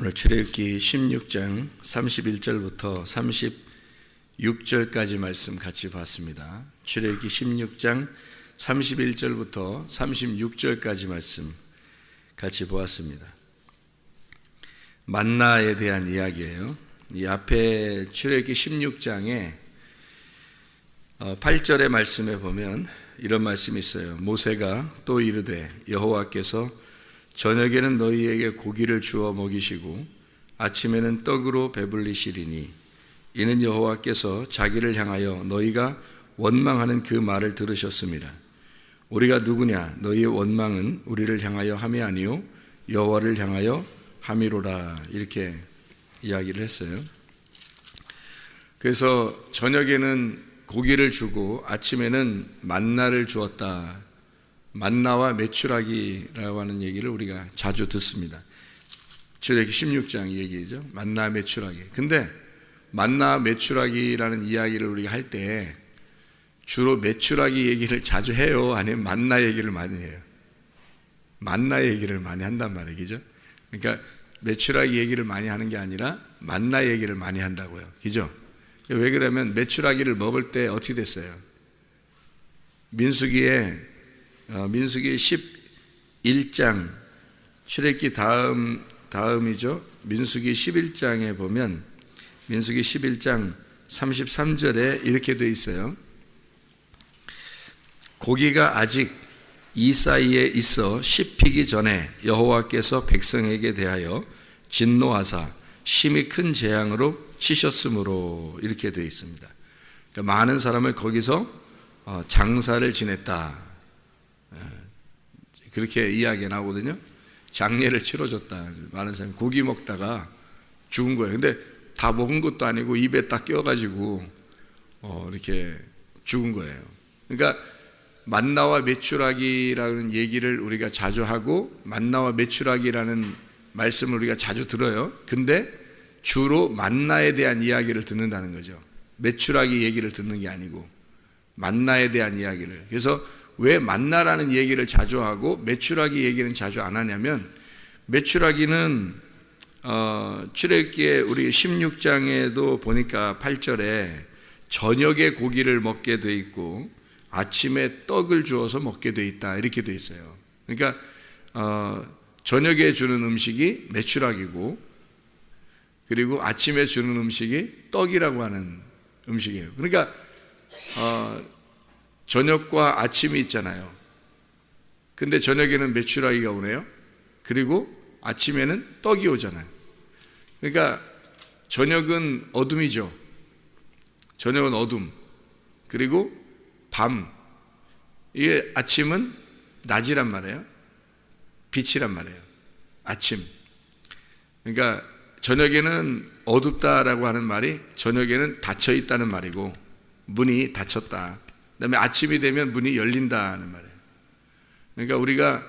오늘 출애굽기 16장 31절부터 36절까지 말씀 같이 봤습니다. 출애굽기 16장 31절부터 36절까지 말씀 같이 보았습니다. 만나에 대한 이야기예요. 이 앞에 출애굽기 16장에 8절의 말씀에 보면 이런 말씀이 있어요. 모세가 또 이르되 여호와께서 저녁에는 너희에게 고기를 주어 먹이시고 아침에는 떡으로 배불리시리니 이는 여호와께서 자기를 향하여 너희가 원망하는 그 말을 들으셨습니다. 우리가 누구냐? 너희의 원망은 우리를 향하여 함이 아니요 여호와를 향하여 함이로라. 이렇게 이야기를 했어요. 그래서 저녁에는 고기를 주고 아침에는 만나를 주었다. 만나와 메추라기라고 하는 얘기를 우리가 자주 듣습니다. 출애굽기 16장 얘기죠. 만나 메추라기. 근데 만나 메추라기라는 이야기를 우리가 할 때 주로 메추라기 얘기를 자주 해요? 아니면 만나 얘기를 많이 해요? 만나 얘기를 많이 한단 말이에요. 그죠? 그러니까 메추라기 얘기를 많이 하는 게 아니라 만나 얘기를 많이 한다고요. 그죠? 왜 그러면 메추라기를 먹을 때 어떻게 됐어요? 민수기 11장 출애굽기 다음이죠. 민수기 11장에 보면 민수기 11장 33절에 이렇게 되어 있어요. 고기가 아직 이 사이에 있어 씹히기 전에 여호와께서 백성에게 대하여 진노하사 심히 큰 재앙으로 치셨으므로 이렇게 되어 있습니다. 그러니까 많은 사람을 거기서 장사를 지냈다. 그렇게 이야기가 나오거든요. 장례를 치러줬다. 많은 사람이 고기 먹다가 죽은 거예요. 근데 다 먹은 것도 아니고 입에 딱 껴가지고 이렇게 죽은 거예요. 그러니까 만나와 메추라기라는 얘기를 우리가 자주 하고 만나와 메추라기라는 말씀을 우리가 자주 들어요. 근데 주로 만나에 대한 이야기를 듣는다는 거죠. 메추라기 얘기를 듣는 게 아니고 만나에 대한 이야기를. 그래서 왜 만나라는 얘기를 자주 하고 메추라기 얘기는 자주 안 하냐면, 메추라기는 출애굽기에 우리 16장에도 보니까 8절에 저녁에 고기를 먹게 돼 있고 아침에 떡을 주어서 먹게 돼 있다 이렇게 돼 있어요. 그러니까 저녁에 주는 음식이 메추라기고 그리고 아침에 주는 음식이 떡이라고 하는 음식이에요. 그러니까 저녁과 아침이 있잖아요. 근데 저녁에는 메추라기가 오네요. 그리고 아침에는 떡이 오잖아요. 그러니까 저녁은 어둠이죠. 저녁은 어둠. 그리고 밤. 이게 아침은 낮이란 말이에요. 빛이란 말이에요. 아침. 그러니까 저녁에는 어둡다라고 하는 말이 저녁에는 닫혀 있다는 말이고 문이 닫혔다. 그 다음에 아침이 되면 문이 열린다는 말이에요. 그러니까 우리가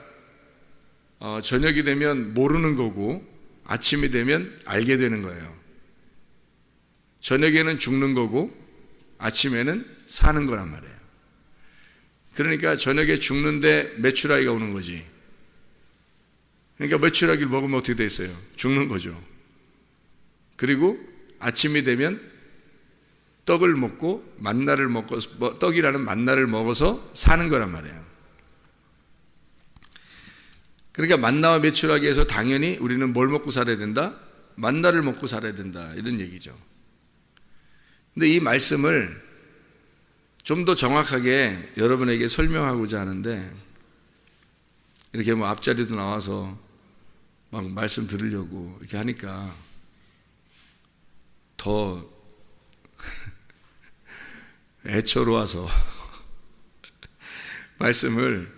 저녁이 되면 모르는 거고 아침이 되면 알게 되는 거예요. 저녁에는 죽는 거고 아침에는 사는 거란 말이에요. 그러니까 저녁에 죽는데 메추라기가 오는 거지. 그러니까 메추라기를 먹으면 어떻게 돼 있어요? 죽는 거죠. 그리고 아침이 되면 떡을 먹고 만나를 먹고 떡이라는 만나를 먹어서 사는 거란 말이에요. 그러니까 만나와 메추라기에서 당연히 우리는 뭘 먹고 살아야 된다? 만나를 먹고 살아야 된다 이런 얘기죠. 근데 이 말씀을 좀 더 정확하게 여러분에게 설명하고자 하는데 이렇게 뭐 앞자리도 나와서 막 말씀 들으려고 이렇게 하니까 더 애처로워서 말씀을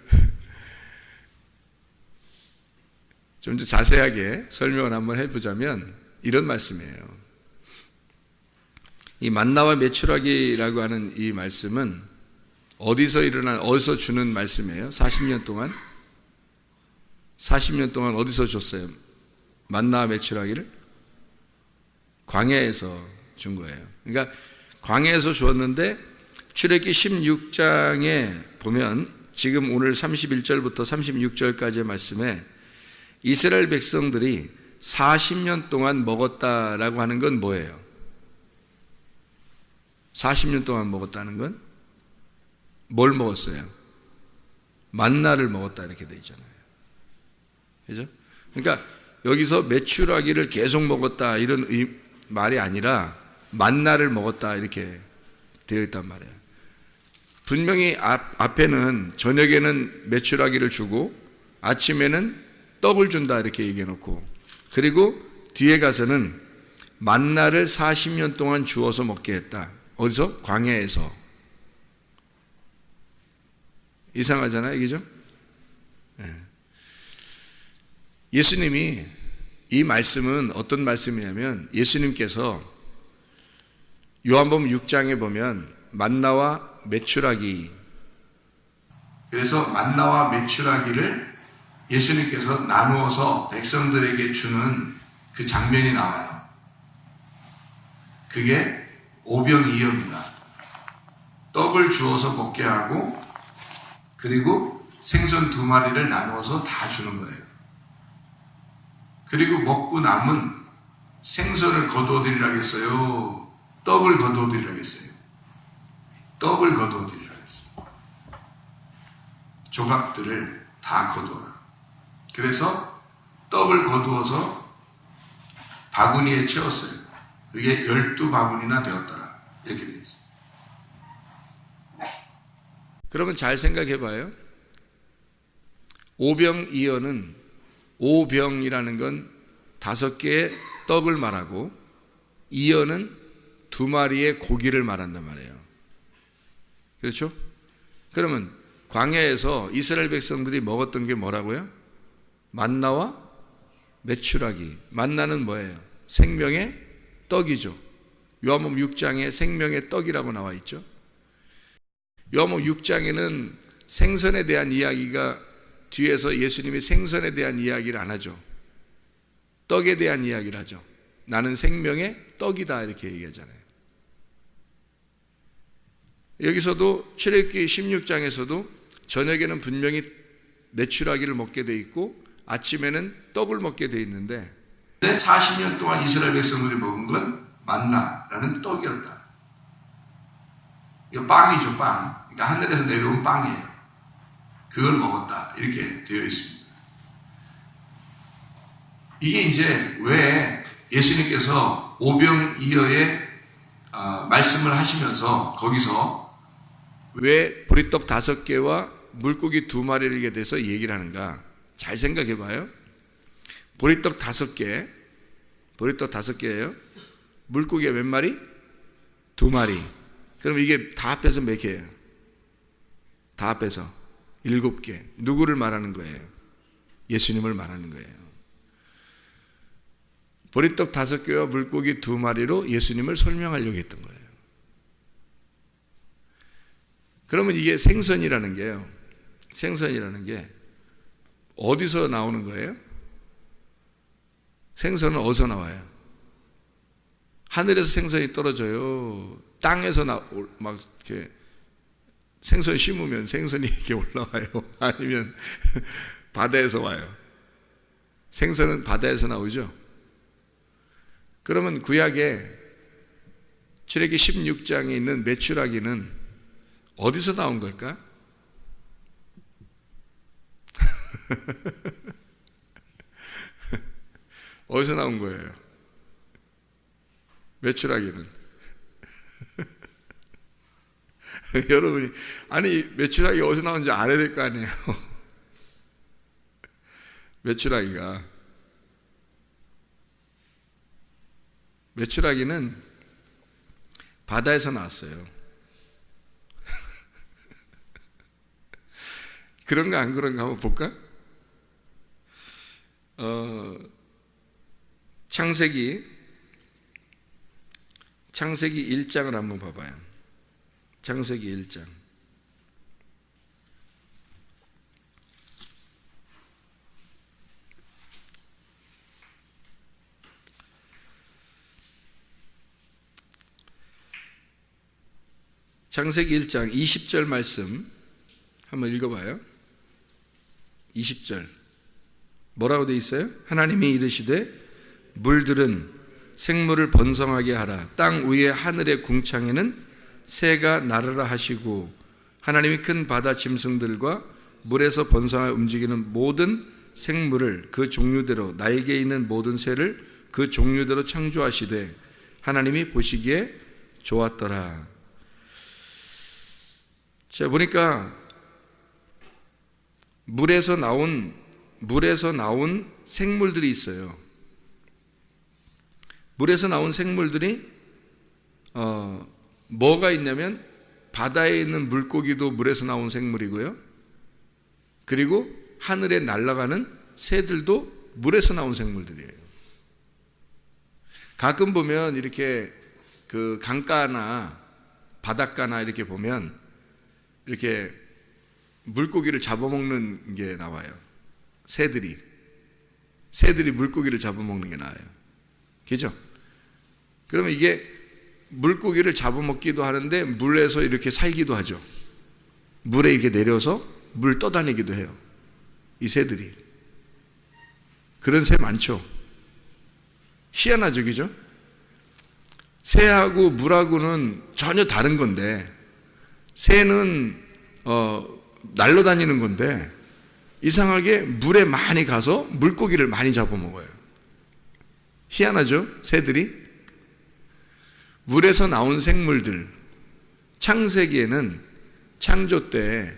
좀 더 자세하게 설명을 한번 해보자면 이런 말씀이에요. 이 만나와 메추라기라고 하는 이 말씀은 어디서 주는 말씀이에요? 40년 동안 어디서 줬어요? 만나와 메추라기를? 광야에서 준 거예요. 그러니까 광야에서 주었는데 출애굽기 16장에 보면 지금 오늘 31절부터 36절까지의 말씀에 이스라엘 백성들이 40년 동안 먹었다라고 하는 건 뭐예요? 40년 동안 먹었다는 건 뭘 먹었어요? 만나를 먹었다 이렇게 돼 있잖아요. 그죠? 그러니까 여기서 메추라기를 계속 먹었다 이런 말이 아니라 만나를 먹었다 이렇게 되어 있단 말이에요. 분명히 앞에는 저녁에는 메추라기를 주고 아침에는 떡을 준다 이렇게 얘기해 놓고, 그리고 뒤에 가서는 만나를 40년 동안 주어서 먹게 했다. 어디서? 광야에서. 이상하잖아요, 그죠? 예수님이 이 말씀은 어떤 말씀이냐면, 예수님께서 요한복음 6장에 보면 만나와 메추라기, 그래서 만나와 메추라기를 예수님께서 나누어서 백성들에게 주는 그 장면이 나와요. 그게 오병이어입니다. 떡을 주어서 먹게 하고 그리고 생선 2마리를 나누어서 다 주는 거예요. 그리고 먹고 남은 생선을 거두어드리라겠어요? 떡을 거두어드리라겠어요? 떡을 거두어드리라겠어요. 조각들을 다 거두어라. 그래서 떡을 거두어서 바구니에 채웠어요. 그게 12바구니나 되었더라. 이렇게 되어 있어요. 그러면 잘 생각해 봐요. 오병이어는, 오병이라는 건 5개의 떡을 말하고 이어는 2마리의 고기를 말한단 말이에요. 그렇죠? 그러면 광야에서 이스라엘 백성들이 먹었던 게 뭐라고요? 만나와 메추라기. 만나는 뭐예요? 생명의 떡이죠. 요한복음 6장에 생명의 떡이라고 나와 있죠. 요한복음 6장에는 생선에 대한 이야기가, 뒤에서 예수님이 생선에 대한 이야기를 안 하죠. 떡에 대한 이야기를 하죠. 나는 생명의 떡이다 이렇게 얘기하잖아요. 여기서도 출애굽기 16장에서도 저녁에는 분명히 메추라기를 먹게 돼 있고 아침에는 떡을 먹게 돼 있는데, 40년 동안 이스라엘 백성들이 먹은 건 만나라는 떡이었다. 이거 빵이죠, 빵. 그러니까 하늘에서 내려온 빵이에요. 그걸 먹었다 이렇게 되어 있습니다. 이게 이제 왜 예수님께서 오병이어의 말씀을 하시면서 거기서 왜 보리떡 5개와 물고기 2마리에 대해서 얘기를 하는가? 잘 생각해 봐요. 보리떡 5개, 보리떡 5개예요. 물고기가 몇 마리? 2마리. 그럼 이게 다 합해서 몇 개예요? 다 합해서 7개. 누구를 말하는 거예요? 예수님을 말하는 거예요. 보리떡 5개와 물고기 2마리로 예수님을 설명하려고 했던 거예요. 그러면 이게 생선이라는 게요, 생선이라는 게 어디서 나오는 거예요? 생선은 어디서 나와요? 하늘에서 생선이 떨어져요? 땅에서 막 이렇게 생선 심으면 생선이 이렇게 올라와요? 아니면 바다에서 와요? 생선은 바다에서 나오죠? 그러면 구약에 출애굽기 16장에 있는 메추라기는 어디서 나온 걸까? 어디서 나온 거예요? 메추라기는. 여러분이 아니 메추라기 어디서 나온지 알아야 될 거 아니에요. 메추라기는 바다에서 나왔어요. 그런가 안 그런가 한번 볼까? 창세기 1장을 한번 봐봐요. 창세기 1장. 창세기 1장 20절 말씀 한번 읽어봐요. 20절 뭐라고 돼 있어요? 하나님이 이르시되 물들은 생물을 번성하게 하라. 땅 위에 하늘의 궁창에는 새가 날으라 하시고 하나님이 큰 바다 짐승들과 물에서 번성하여 움직이는 모든 생물을 그 종류대로 날개 있는 모든 새를 그 종류대로 창조하시되 하나님이 보시기에 좋았더라. 자, 보니까 물에서 나온 생물들이 있어요. 물에서 나온 생물들이 뭐가 있냐면 바다에 있는 물고기도 물에서 나온 생물이고요. 그리고 하늘에 날아가는 새들도 물에서 나온 생물들이에요. 가끔 보면 이렇게 그 강가나 바닷가나 이렇게 보면 이렇게 물고기를 잡아먹는 게 나와요. 새들이 물고기를 잡아먹는 게 나와요. 그죠? 그러면 이게 물고기를 잡아먹기도 하는데 물에서 이렇게 살기도 하죠. 물에 이렇게 내려서 물 떠다니기도 해요. 이 새들이. 그런 새 많죠. 희한하죠, 그죠? 새하고 물하고는 전혀 다른 건데 새는 날아다니는 건데 이상하게 물에 많이 가서 물고기를 많이 잡아먹어요. 희한하죠? 새들이. 물에서 나온 생물들, 창세기에는 창조 때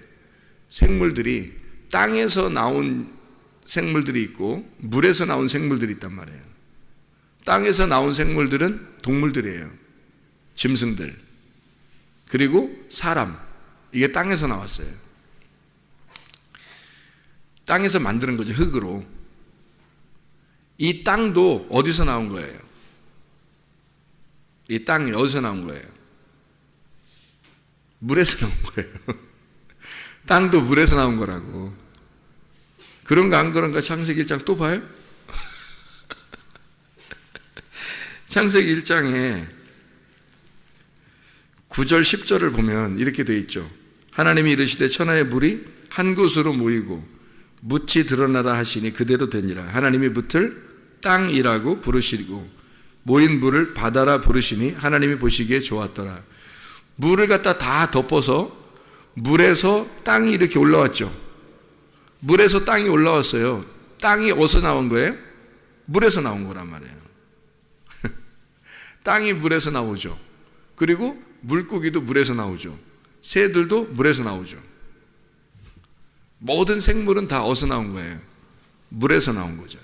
생물들이 땅에서 나온 생물들이 있고 물에서 나온 생물들이 있단 말이에요. 땅에서 나온 생물들은 동물들이에요. 짐승들. 그리고 사람. 이게 땅에서 나왔어요. 땅에서 만드는 거죠. 흙으로. 이 땅도 어디서 나온 거예요? 이 땅이 어디서 나온 거예요? 물에서 나온 거예요. 땅도 물에서 나온 거라고. 그런가 안 그런가 창세기 1장 또 봐요? 창세기 1장에 9절 10절을 보면 이렇게 되어 있죠. 하나님이 이르시되 천하의 물이 한 곳으로 모이고 묻이 드러나라 하시니 그대로 되니라. 하나님이 묻을 땅이라고 부르시고 모인 물을 바다라 부르시니 하나님이 보시기에 좋았더라. 물을 갖다 다 덮어서 물에서 땅이 이렇게 올라왔죠. 물에서 땅이 올라왔어요. 땅이 어디서 나온 거예요? 물에서 나온 거란 말이에요. 땅이 물에서 나오죠. 그리고 물고기도 물에서 나오죠. 새들도 물에서 나오죠. 모든 생물은 다 어디서 나온 거예요? 물에서 나온 거죠.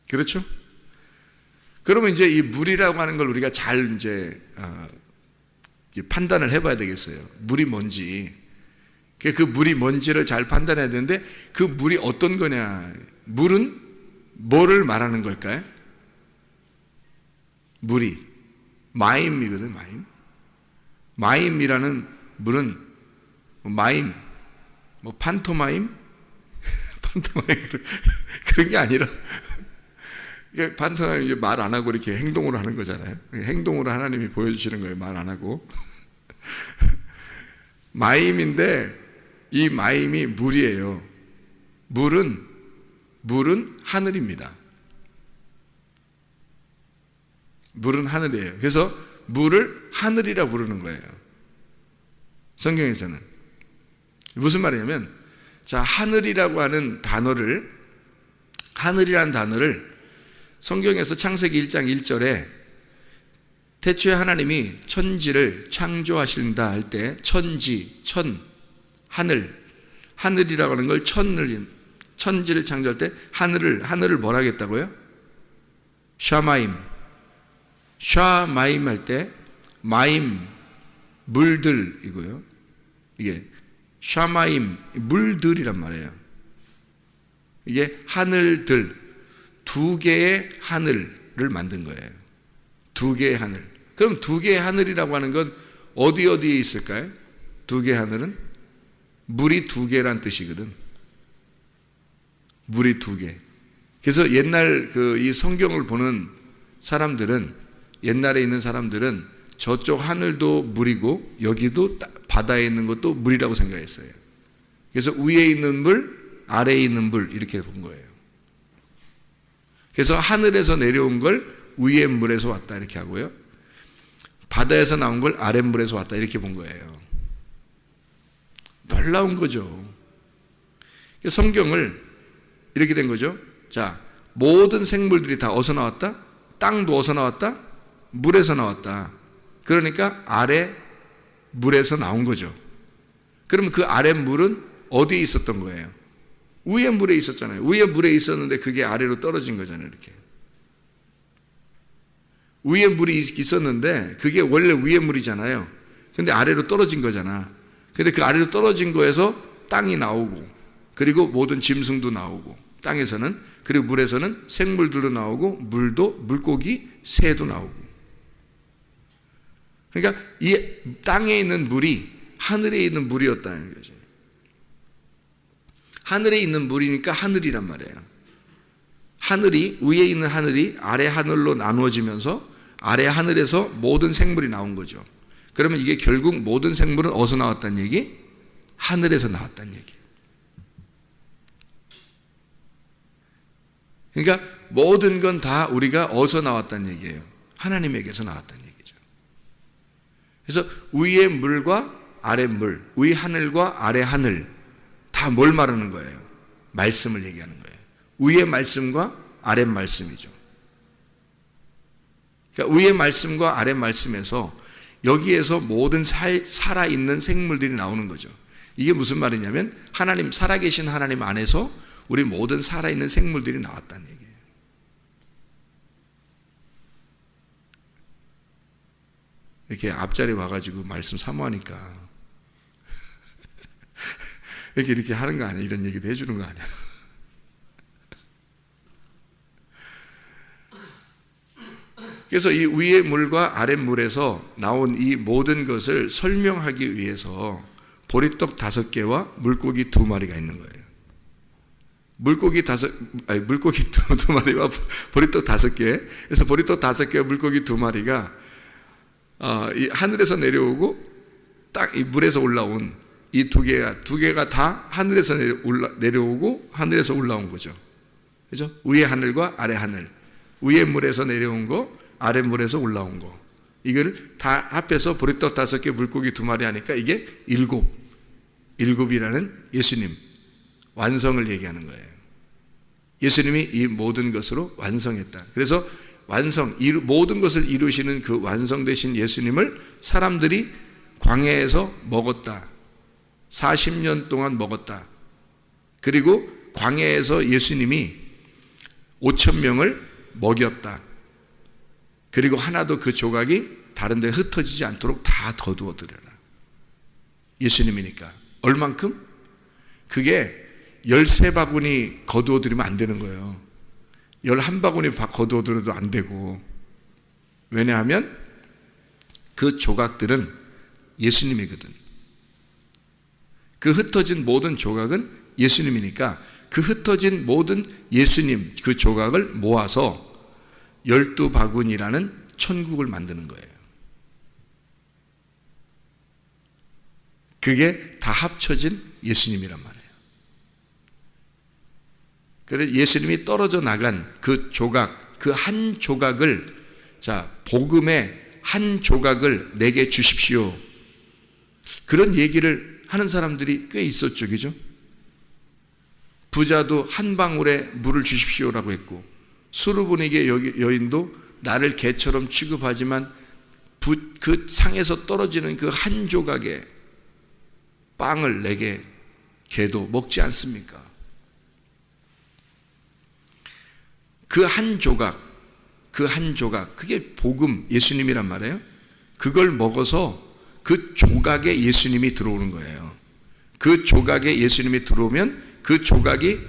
그렇죠? 그러면 이제 이 물이라고 하는 걸 우리가 잘 이제 판단을 해봐야 되겠어요. 물이 뭔지. 그 물이 뭔지를 잘 판단해야 되는데 그 물이 어떤 거냐. 물은 뭐를 말하는 걸까요? 물이 마임이거든. 마임이라는 물은 마임, 뭐 판토마임? 판토마임 그런 게 아니라 판토마임 말 안 하고 이렇게 행동으로 하는 거잖아요. 행동으로 하나님이 보여주시는 거예요. 말 안 하고. 마임인데 이 마임이 물이에요. 물은 하늘입니다. 물은 하늘이에요. 그래서 물을 하늘이라 부르는 거예요. 성경에서는. 무슨 말이냐면, 자, 하늘이라고 하는 단어를, 하늘이라는 단어를 성경에서 창세기 1장 1절에 태초에 하나님이 천지를 창조하신다 할 때 천지, 하늘이라고 하는 걸 천지를 창조할 때 하늘을 뭐라 하겠다고요? 샤마임 할 때 마임, 물들이고요. 이게 샤마임, 물들이란 말이에요. 이게 하늘들, 두 개의 하늘을 만든 거예요. 두 개의 하늘. 그럼 두 개의 하늘이라고 하는 건 어디에 있을까요? 두 개의 하늘은 물이 두 개란 뜻이거든. 물이 두 개. 그래서 옛날 이 성경을 보는 사람들은, 옛날에 있는 사람들은 저쪽 하늘도 물이고 여기도 바다에 있는 것도 물이라고 생각했어요. 그래서 위에 있는 물, 아래에 있는 물 이렇게 본 거예요. 그래서 하늘에서 내려온 걸 위의 물에서 왔다 이렇게 하고요. 바다에서 나온 걸 아랫물에서 왔다 이렇게 본 거예요. 놀라운 거죠. 성경을 이렇게 된 거죠. 자, 모든 생물들이 다 어디서 나왔다? 땅도 어디서 나왔다? 물에서 나왔다. 그러니까 아래 물에서 나온 거죠. 그러면 그 아래 물은 어디에 있었던 거예요? 위에 물에 있었잖아요. 위에 물에 있었는데 그게 아래로 떨어진 거잖아요. 이렇게. 위에 물이 있었는데 그게 원래 위에 물이잖아요. 근데 아래로 떨어진 거잖아. 근데 그 아래로 떨어진 거에서 땅이 나오고, 그리고 모든 짐승도 나오고, 땅에서는, 그리고 물에서는 생물들도 나오고, 물도, 물고기, 새도 나오고. 그러니까 이 땅에 있는 물이 하늘에 있는 물이었다는 거죠. 하늘에 있는 물이니까 하늘이란 말이에요. 하늘이, 위에 있는 하늘이 아래 하늘로 나누어지면서 아래 하늘에서 모든 생물이 나온 거죠. 그러면 이게 결국 모든 생물은 어디서 나왔다는 얘기? 하늘에서 나왔다는 얘기. 그러니까 모든 건 다 우리가 어디서 나왔다는 얘기예요? 하나님에게서 나왔다는 얘기죠. 그래서 위의 물과 아래 물, 위 하늘과 아래 하늘 다 뭘 말하는 거예요? 말씀을 얘기하는 거예요. 위의 말씀과 아래 말씀이죠. 그러니까 위의 말씀과 아래 말씀에서 여기에서 모든 살아있는 생물들이 나오는 거죠. 이게 무슨 말이냐면 하나님, 살아계신 하나님 안에서 우리 모든 살아있는 생물들이 나왔다는 얘기예요. 이렇게 앞자리 와가지고 말씀 사모하니까 이렇게 하는 거 아니야? 이런 얘기도 해주는 거 아니야? 그래서 이 위의 물과 아랫 물에서 나온 이 모든 것을 설명하기 위해서 보리떡 5개와 물고기 2마리가 있는 거예요. 물고기 2마리와 보리떡 5개. 그래서 보리떡 5개와 물고기 2마리가 이 하늘에서 내려오고 딱 이 물에서 올라온 이 두 개가 다 하늘에서 내려오고 하늘에서 올라온 거죠. 그죠? 위의 하늘과 아래 하늘. 위의 물에서 내려온 거, 아래 물에서 올라온 거. 이걸 다 합해서 보리떡 5개, 물고기 2마리 하니까 이게 7이라는 예수님 완성을 얘기하는 거예요. 예수님이 이 모든 것으로 완성했다. 그래서 모든 것을 이루시는 그 완성되신 예수님을 사람들이 광야에서 먹었다. 40년 동안 먹었다. 그리고 광야에서 예수님이 5,000명을 먹였다. 그리고 하나도 그 조각이 다른 데 흩어지지 않도록 다 거두어 드려라. 예수님이니까. 얼만큼? 그게 13바구니 거두어 드리면 안 되는 거예요. 11바구니 거두어 드려도 안 되고. 왜냐하면 그 조각들은 예수님이거든. 그 흩어진 모든 조각은 예수님이니까 그 흩어진 모든 예수님 그 조각을 모아서 12바구니라는 천국을 만드는 거예요. 그게 다 합쳐진 예수님이란 말이에요. 그래서 예수님이 떨어져 나간 그 조각, 그 한 조각을, 자, 복음의 한 조각을 내게 주십시오. 그런 얘기를 하는 사람들이 꽤 있었죠, 그죠? 부자도 한 방울에 물을 주십시오라고 했고, 수르보니게 여인도 나를 개처럼 취급하지만 그 상에서 떨어지는 그 한 조각의 빵을 내게 개도 먹지 않습니까? 그 한 조각, 그게 복음, 예수님이란 말이에요. 그걸 먹어서 그 조각에 예수님이 들어오는 거예요. 그 조각에 예수님이 들어오면 그 조각이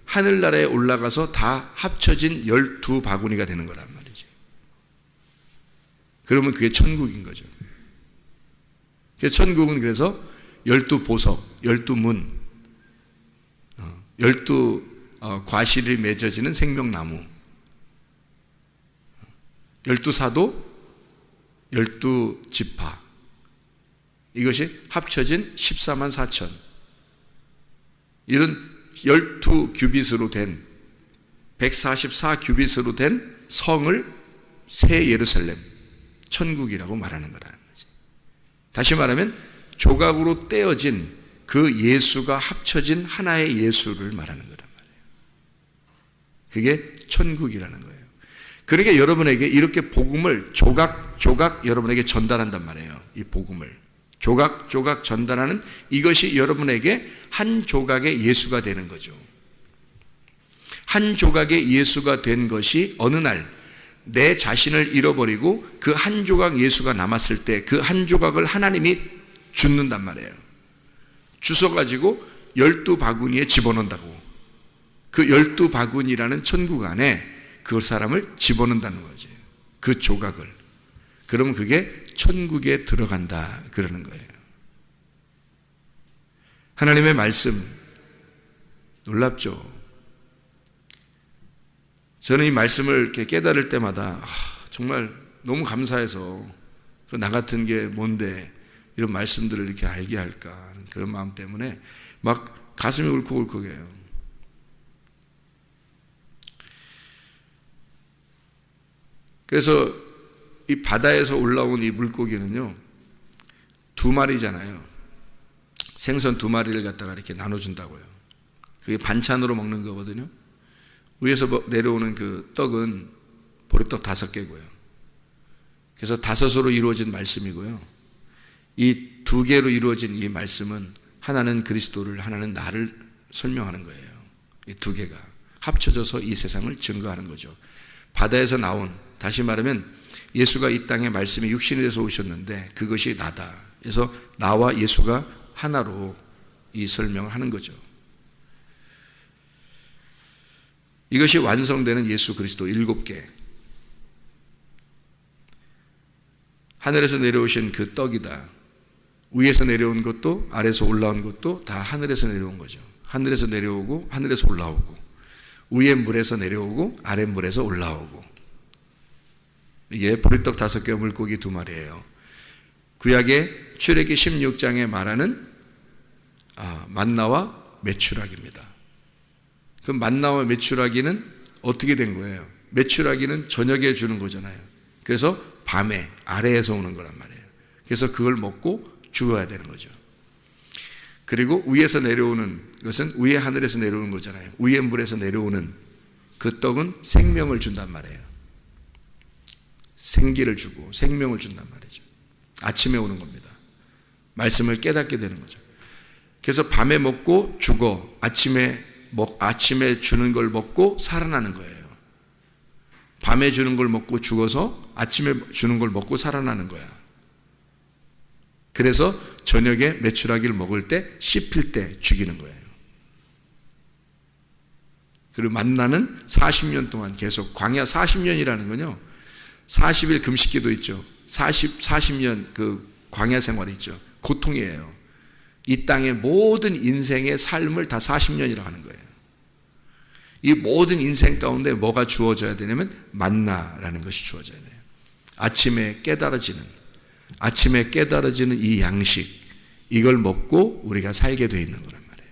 하늘나라에 올라가서 다 합쳐진 12바구니가 되는 거란 말이지. 그러면 그게 천국인 거죠. 그래서 천국은 그래서 12보석, 12문, 12과실이 맺어지는 생명나무, 12사도, 12지파, 이것이 합쳐진 14만 4천. 이런 12규빗으로 된 144 규빗으로 된 성을 새 예루살렘, 천국이라고 말하는 거라는 거지. 다시 말하면 조각으로 떼어진 그 예수가 합쳐진 하나의 예수를 말하는 거란 말이에요. 그게 천국이라는 거예요. 그러니까 여러분에게 이렇게 복음을 조각 여러분에게 전달한단 말이에요. 이 복음을 조각 전달하는 이것이 여러분에게 한 조각의 예수가 되는 거죠. 한 조각의 예수가 된 것이 어느 날 내 자신을 잃어버리고 그 한 조각 예수가 남았을 때 그 한 조각을 하나님이 줍는단 말이에요. 주워가지고 12바구니에 집어넣는다고. 그 12바구니라는 천국 안에 그 사람을 집어넣는다는 거지. 그 조각을. 그러면 그게 천국에 들어간다 그러는 거예요. 하나님의 말씀 놀랍죠. 저는 이 말씀을 이렇게 깨달을 때마다 정말 너무 감사해서 나 같은 게 뭔데 이런 말씀들을 이렇게 알게 할까 그런 마음 때문에 막 가슴이 울컥울컥해요. 그래서 이 바다에서 올라온 이 물고기는요 2마리잖아요. 생선 2마리를 갖다가 이렇게 나눠준다고요. 그게 반찬으로 먹는 거거든요. 위에서 내려오는 그 떡은 보리떡 5개고요. 그래서 5으로 이루어진 말씀이고요. 이 2개로 이루어진 이 말씀은 하나는 그리스도를, 하나는 나를 설명하는 거예요. 이 2개가 합쳐져서 이 세상을 증거하는 거죠. 바다에서 나온, 다시 말하면 예수가 이 땅에 말씀이 육신이 돼서 오셨는데 그것이 나다. 그래서 나와 예수가 하나로 이 설명을 하는 거죠. 이것이 완성되는 예수 그리스도 7개. 하늘에서 내려오신 그 떡이다. 위에서 내려온 것도 아래에서 올라온 것도 다 하늘에서 내려온 거죠. 하늘에서 내려오고 하늘에서 올라오고 위에 물에서 내려오고 아래 물에서 올라오고. 이게 보리떡 5개와 물고기 2마리예요. 구약의 출애기 16장에 말하는 만나와 메추라기입니다. 그 만나와 메추라기는 어떻게 된 거예요? 메추라기는 저녁에 주는 거잖아요. 그래서 밤에 아래에서 오는 거란 말이에요. 그래서 그걸 먹고 죽어야 되는 거죠. 그리고 위에서 내려오는 것은 위에 하늘에서 내려오는 거잖아요. 위에 물에서 내려오는 그 떡은 생명을 준단 말이에요. 생기를 주고 생명을 준단 말이죠. 아침에 오는 겁니다. 말씀을 깨닫게 되는 거죠. 그래서 밤에 먹고 죽어 아침에 주는 걸 먹고 살아나는 거예요. 밤에 주는 걸 먹고 죽어서 아침에 주는 걸 먹고 살아나는 거야. 그래서 저녁에 메추라기를 먹을 때 씹힐 때 죽이는 거예요. 그리고 만나는 40년 동안 계속 광야 40년이라는 건요. 40일 금식기도 있죠. 40년 그 광야 생활이 있죠. 고통이에요. 이 땅의 모든 인생의 삶을 다 40년이라고 하는 거예요. 이 모든 인생 가운데 뭐가 주어져야 되냐면 만나라는 것이 주어져야 돼요. 아침에 깨달아지는 이 양식, 이걸 먹고 우리가 살게 되어 있는 거란 말이에요.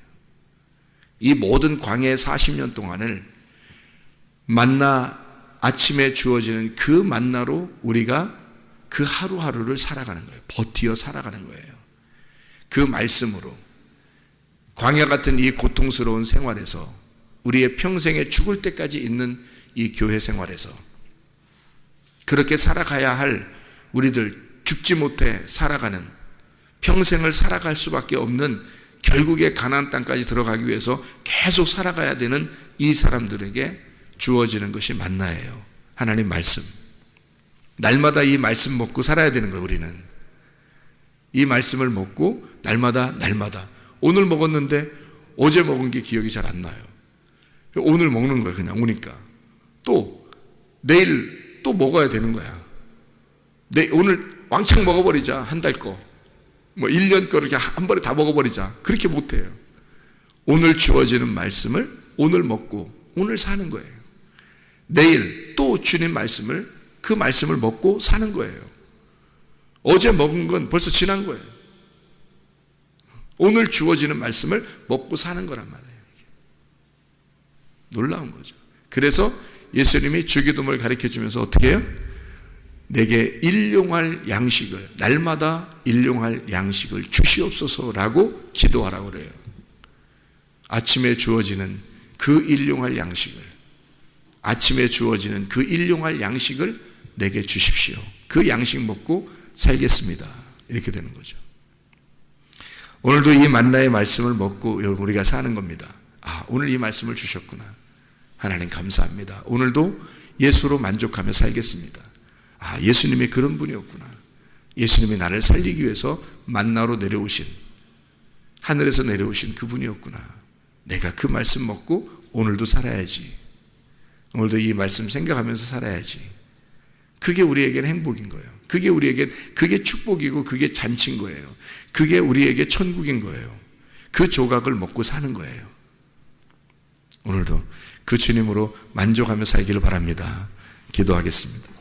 이 모든 광야의 40년 동안을 아침에 주어지는 그 만나로 우리가 그 하루하루를 살아가는 거예요. 버티어 살아가는 거예요. 그 말씀으로 광야 같은 이 고통스러운 생활에서 우리의 평생에 죽을 때까지 있는 이 교회 생활에서 그렇게 살아가야 할 우리들 죽지 못해 살아가는 평생을 살아갈 수밖에 없는 결국에 가나안 땅까지 들어가기 위해서 계속 살아가야 되는 이 사람들에게 주어지는 것이 만나예요. 하나님 말씀. 날마다 이 말씀 먹고 살아야 되는 거예요. 우리는 이 말씀을 먹고 날마다 오늘 먹었는데 어제 먹은 게 기억이 잘 안 나요. 오늘 먹는 거야. 그냥 오니까 또 내일 또 먹어야 되는 거야. 오늘 왕창 먹어버리자. 한 달 거, 1년 거 이렇게 한 번에 다 먹어버리자. 그렇게 못해요. 오늘 주어지는 말씀을 오늘 먹고 오늘 사는 거예요. 내일 또 주님 말씀을 그 말씀을 먹고 사는 거예요. 어제 먹은 건 벌써 지난 거예요. 오늘 주어지는 말씀을 먹고 사는 거란 말이에요. 놀라운 거죠. 그래서 예수님이 주기도문을 가르쳐 주면서 어떻게 해요? 내게 일용할 양식을, 날마다 일용할 양식을 주시옵소서라고 기도하라고 그래요. 아침에 주어지는 그 일용할 양식을, 아침에 주어지는 그 일용할 양식을 내게 주십시오. 그 양식 먹고 살겠습니다. 이렇게 되는 거죠. 오늘도 이 만나의 말씀을 먹고 우리가 사는 겁니다. 아, 오늘 이 말씀을 주셨구나. 하나님 감사합니다. 오늘도 예수로 만족하며 살겠습니다. 아, 예수님이 그런 분이었구나. 예수님이 나를 살리기 위해서 만나로 내려오신, 하늘에서 내려오신 그분이었구나. 내가 그 말씀 먹고 오늘도 살아야지. 오늘도 이 말씀 생각하면서 살아야지. 그게 우리에게는 행복인 거예요. 그게 우리에게, 그게 축복이고 그게 잔치인 거예요. 그게 우리에게 천국인 거예요. 그 조각을 먹고 사는 거예요. 오늘도 그 주님으로 만족하며 살기를 바랍니다. 기도하겠습니다.